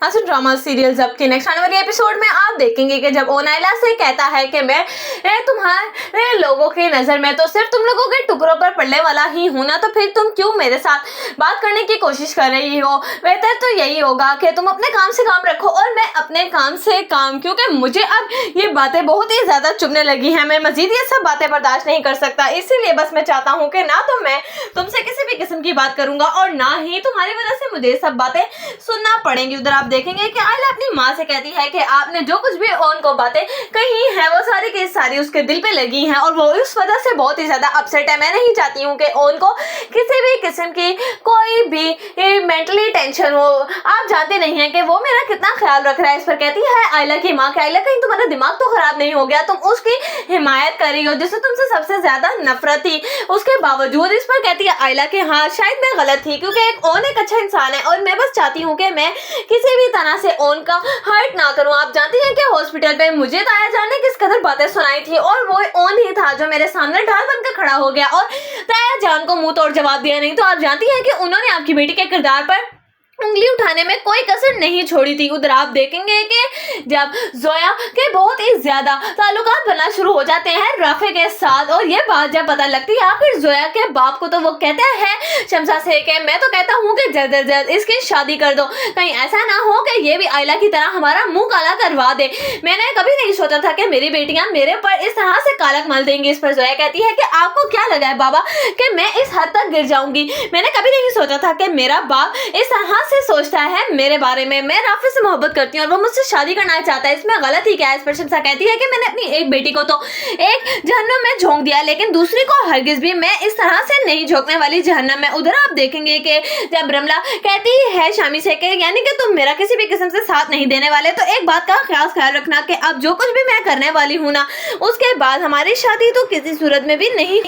हाँ, drama serial जब के नेक्स्ट आने वाले एपिसोड में आप देखेंगे कि जब ओन आयला से कहता है कि मैं तुम्हारे लोगों की नज़र में तो सिर्फ तुम लोगों के टुकड़ों पर पड़ने वाला ही हूँ ना, तो फिर तुम क्यों मेरे साथ बात करने की कोशिश कर रही हो। बेहतर तो यही होगा कि तुम अपने काम से काम रखो और मैं अपने काम से काम, क्योंकि मुझे अब ये बातें बहुत ही ज़्यादा चुभने लगी हैं। मैं मजीद ये सब बातें बर्दाश्त नहीं कर सकता, इसीलिए बस मैं चाहता हूँ कि ना तो मैं तुमसे किसी भी किस्म की बात करूँगा और ना ही तुम्हारी वजह से मुझे सब बातें सुनना पड़ेंगी। उधर आप देखेंगे कि आयला अपनी माँ से कहती है कि आपने जो कुछ भी ओन को बातें कही है वो सारी की सारी उसके दिल पे लगी हैं और वो इस वजह से बहुत ही ज्यादा अपसेट है। मैं नहीं चाहती हूँ कि ओन को किसी भी किस्म की कोई भी मेंटली टेंशन हो। आप जानते नहीं हैं कि वो मेरा कितना ख्याल रख रहा है। इस पर कहती है आयला की माँ, आयला कहीं तुम्हारा दिमाग तो खराब नहीं हो गया, तुम उसकी हिमायत कर रही हो जिससे तुमसे सबसे ज्यादा नफरत थी उसके बावजूद। इस पर कहती है आयला कि हाँ शायद मैं गलत थी, क्योंकि ओन एक अच्छा इंसान है और मैं बस चाहती हूँ कि मैं किसी भी तरह से ओन का हर्ट ना करूं। आप जानती हैं कि हॉस्पिटल पे मुझे ताया जान ने किस कदर बातें सुनाई थी और वो ओन ही था जो मेरे सामने ढाल बनकर खड़ा हो गया और ताया जान को मुंह तोड़ जवाब दिया। नहीं तो आप जानती हैं कि उन्होंने आपकी बेटी के किरदार पर उंगली उठाने में कोई कसर नहीं छोड़ी थी। उधर आप देखेंगे कि जब जोया के बहुत ही ज्यादा ताल्लुकात बनना शुरू हो जाते हैं राफे के साथ और ये बात जब पता लगती है आखिर जोया के बाप को, तो वो कहते हैं शमसा से कि मैं तो कहता हूँ कि जल्द से जल्द इसकी शादी कर दो, कहीं ऐसा ना हो कि ये भी आयला की तरह हमारा मुंह काला करवा दे। मैंने कभी नहीं सोचा था कि मेरी बेटियां मेरे पर इस तरह से कालक मल देंगी। इस पर जोया कहती है कि आपको क्या लगा है बाबा कि मैं इस हद तक गिर जाऊंगी। मैंने कभी नहीं सोचा था कि मेरा बाप इस तरह से सोचता है मेरे बारे में। मैं राफे से मोहब्बत करती हूँ और वो मुझसे शादी करना चाहता है, इसमें गलत ही क्या है। इस पर शमसा कहती है कि मैंने अपनी एक बेटी को तो एक जहन्नम में झोंक दिया, लेकिन दूसरी को हरगिज भी मैं इस तरह से नहीं झोंकने वाली जहन्नम में। उधर आप देखेंगे कि जब रमला कहती है शामी से कि यानी कि तुम मेरा किसी भी किस्म से साथ नहीं देने वाले, तो एक बात का खास ख्याल रखना कि अब जो कुछ भी मैं करने वाली हूँ ना उसके बाद हमारी शादी तो किसी सूरत में भी नहीं